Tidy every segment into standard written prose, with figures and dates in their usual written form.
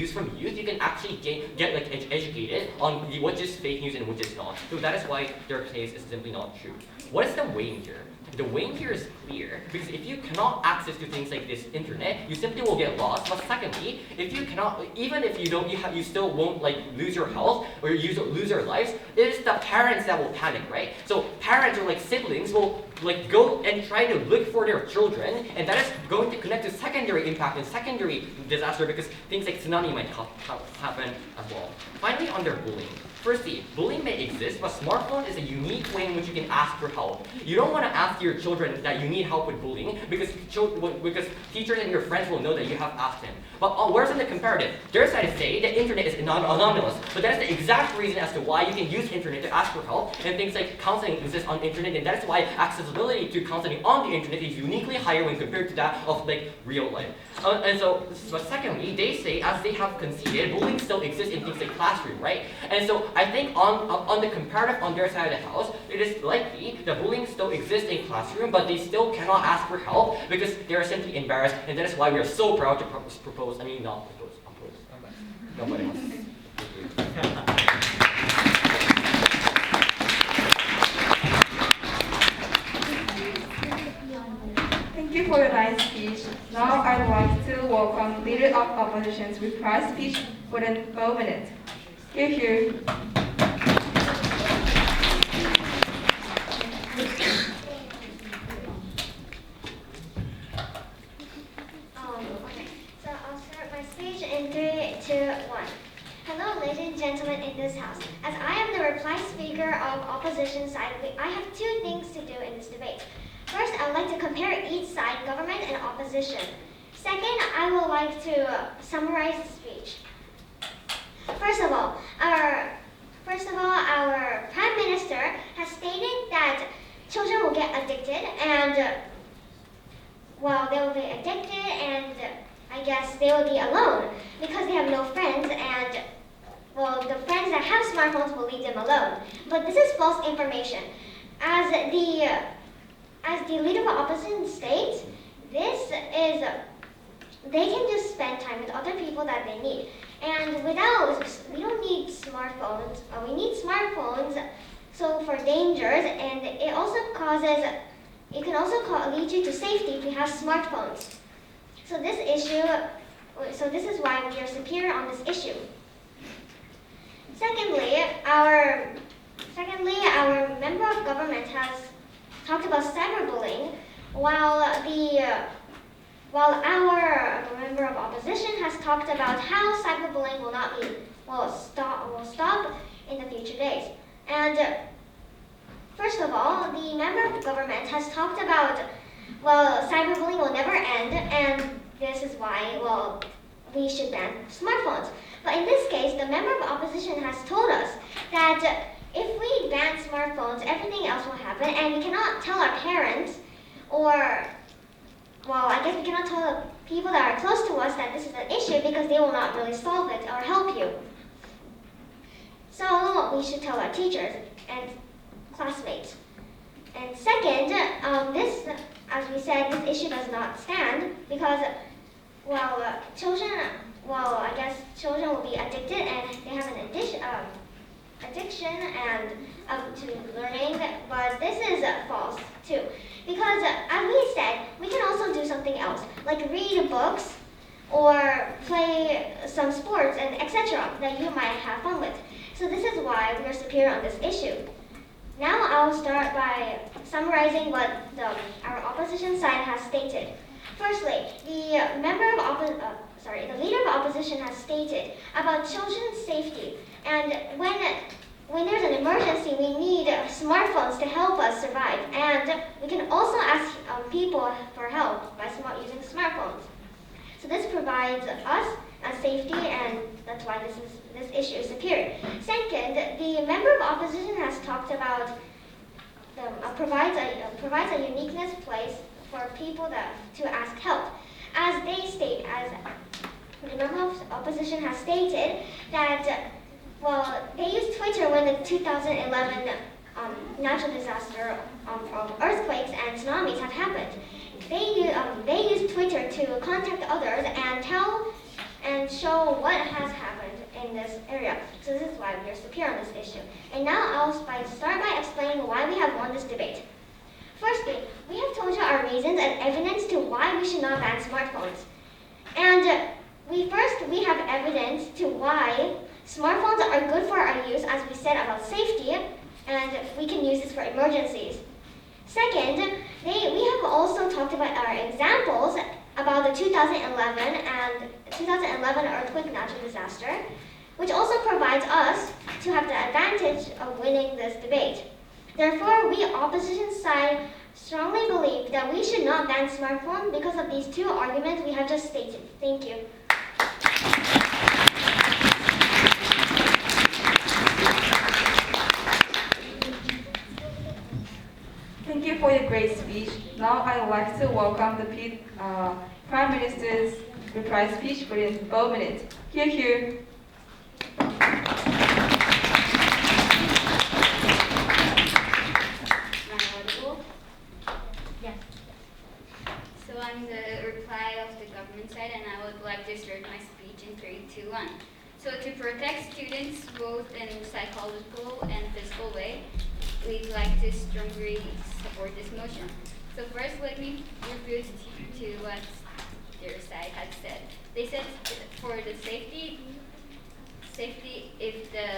news from youth, you can actually get like educated on what is fake news and what is not. So that is why their case is simply not true. What is the weighing here? The weighing here is clear, because if you cannot access to things like this internet, you simply will get lost. But secondly, if you cannot, even if you don't, you still won't like lose your health or lose your lives. It is the parents that will panic, right? So parents or like siblings will like go and try to look for their children, and that is going to connect to secondary impact and secondary disaster, because things like tsunami might happen as well. Finally, under bullying. Firstly, bullying may exist, but smartphone is a unique way in which you can ask for help. You don't want to ask your children that you need help with bullying because teachers and your friends will know that you have asked them. But where's in the comparative? Their side is saying the internet is anonymous, but that is the exact reason as to why you can use internet to ask for help, and things like counseling exist on the internet, and that is why accessibility to counseling on the internet is uniquely higher when compared to that of like real life. But secondly, they say, as they have conceded, bullying still exists in things like classroom, right? And so I think on the comparative on their side of the house, it is likely that bullying still exists in classroom, but they still cannot ask for help because they are simply embarrassed, and that is why we are so proud to propose. Nobody else. Thank you for your nice speech. Now I would like to welcome Leader of Opposition's reprise speech within 4 minutes. Here. So I'll start my speech in 3, 2, 1. Hello, ladies and gentlemen in this house. As I am the reply speaker of opposition side, I have 2 things to do in this debate. First, I would like to compare each side, government and opposition. Second, I would like to summarize the speech. First of all, our Prime Minister has stated that children will get addicted, and they will be addicted, and I guess they will be alone because they have no friends, and the friends that have smartphones will leave them alone. But this is false information. As the leader of opposition states, they can just spend time with other people that they need. And we don't need smartphones. We need smartphones so for dangers, and it can also lead you to safety if you have smartphones. So this is why we are superior on this issue. Secondly, our member of government has talked about cyberbullying, while our member of opposition has talked about how cyberbullying will stop in the future days. And first of all, the member of government has talked about cyberbullying will never end, and this is why we should ban smartphones. But in this case, the member of opposition has told us that if we ban smartphones, everything else will happen, and we cannot tell our parents, or I guess we cannot tell the people that are close to us that this is an issue because they will not really solve it or help you. So we should tell our teachers and classmates. And second, as we said, this issue does not stand because, children will be addicted, and they have an addiction and to learning, but this is false too. Because as we said, we can also do something else, like read books or play some sports and etc. that you might have fun with. So this is why we are superior on this issue. Now I'll start by summarizing what our opposition side has stated. Firstly, the leader of opposition has stated about children's safety, and when there's an emergency, we need smartphones to help us survive, and we can also ask people for help by using smartphones. So this provides us a safety, and that's why this issue is superior. Second, the member of opposition has talked about provides a uniqueness place for people to ask help. As the member of opposition has stated that they used Twitter when the 2011 natural disaster from earthquakes and tsunamis have happened. They used Twitter to contact others and and show what has happened in this area. So this is why we are superior on this issue. And now I'll start by explaining why we have won this debate. Firstly, we have told you our reasons and evidence to why we should not ban smartphones. And we have evidence to why smartphones are good for our use, as we said, about safety, and we can use this for emergencies. Second, we have also talked about our examples about the 2011 earthquake natural disaster, which also provides us to have the advantage of winning this debate. Therefore, we opposition side strongly believe that we should not ban smartphones because of these two arguments we have just stated. Thank you. Thank you for your great speech. Now I would like to welcome the Prime Minister's reply speech for 4 minutes. Hear, hear. So I'm the reply of the government side, and I would like to start my speech in 3, 2, 1. So to protect students both in psychological and physical way, we'd like to strongly support this motion. So first, let me refute to what their side had said. They said for the safety, if the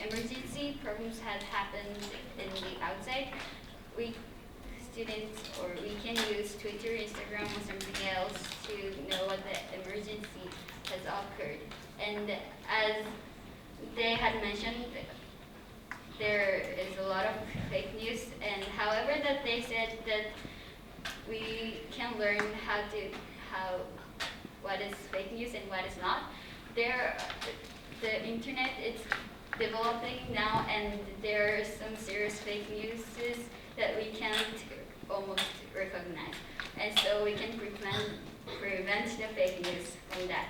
emergency problems had happened in the outside, we can use Twitter, Instagram, or something else to know what the emergency has occurred. And as they had mentioned, there is a lot of fake news, and however that they said that we can learn what is fake news and what is not. The internet is developing now, and there are some serious fake news that we can't almost recognize, and so we can prevent the fake news from that.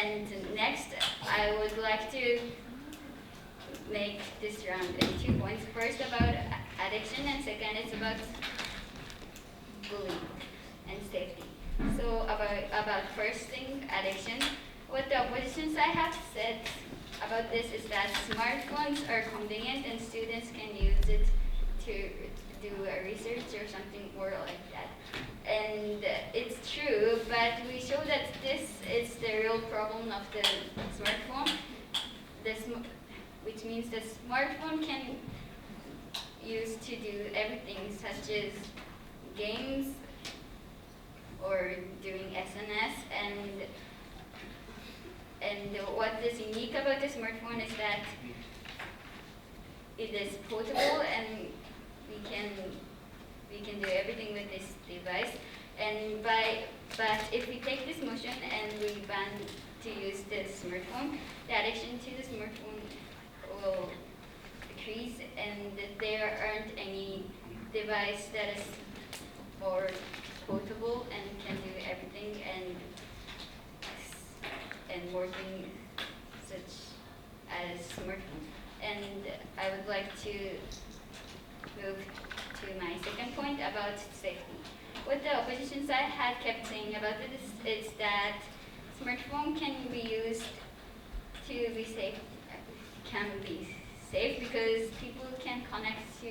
And next, I would like to make this round in 2 points. First about addiction, and second is about bullying and safety. So about first thing, addiction, what the opposition side have said about this is that smartphones are convenient and students can use it to do a research or something more like that. And it's true, but we show that this is the real problem of the smartphone, which means the smartphone can use to do everything, such as games or doing SNS. And what is unique about the smartphone is that it is portable, and we can do everything with this device. But if we take this motion and we ban to use the smartphone, the addiction to the smartphone will decrease, and there aren't any device that is more portable and can do everything and working such as smartphone. And I would like to move to my second point about safety. What the opposition side had kept saying about this is that smartphone can be used to be safe, because people can connect to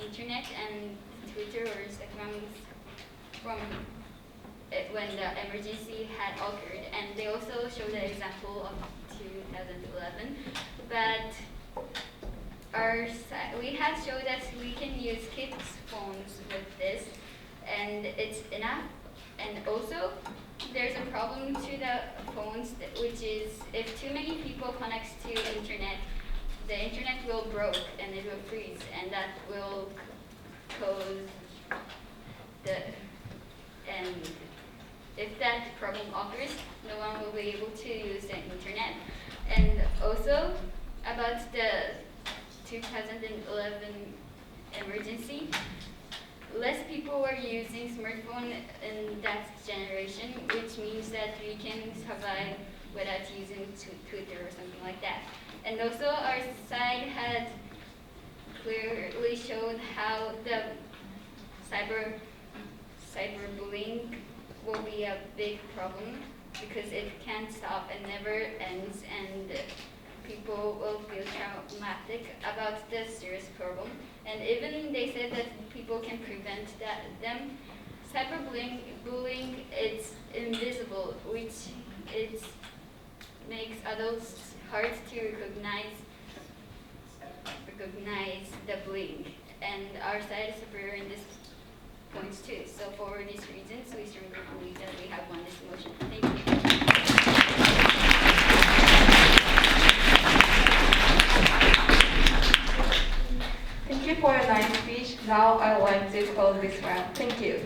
internet and Twitter or Instagram from when the emergency had occurred. And they also showed the example of 2011. But we have shown that we can use kids' phones with this, and it's enough. And also, there's a problem to the phones, which is if too many people connect to internet, the internet will break and it will freeze, and that will cause and if that problem occurs, no one will be able to use the internet. And also, about the 2011 emergency, less people were using smartphone in that generation, which means that we can survive without using Twitter or something like that. And also, our side had clearly showed how the cyberbullying will be a big problem because it can't stop and never ends, and people will feel traumatic about this serious problem. And even they said that people can prevent them. Cyberbullying, it's invisible, which it makes adults hard to recognize the bullying. And our side is superior in this points too. So for these reasons, we strongly believe that we have won this motion. Thank you. Thank you for your nice speech. Now I would like to close this round. Thank you.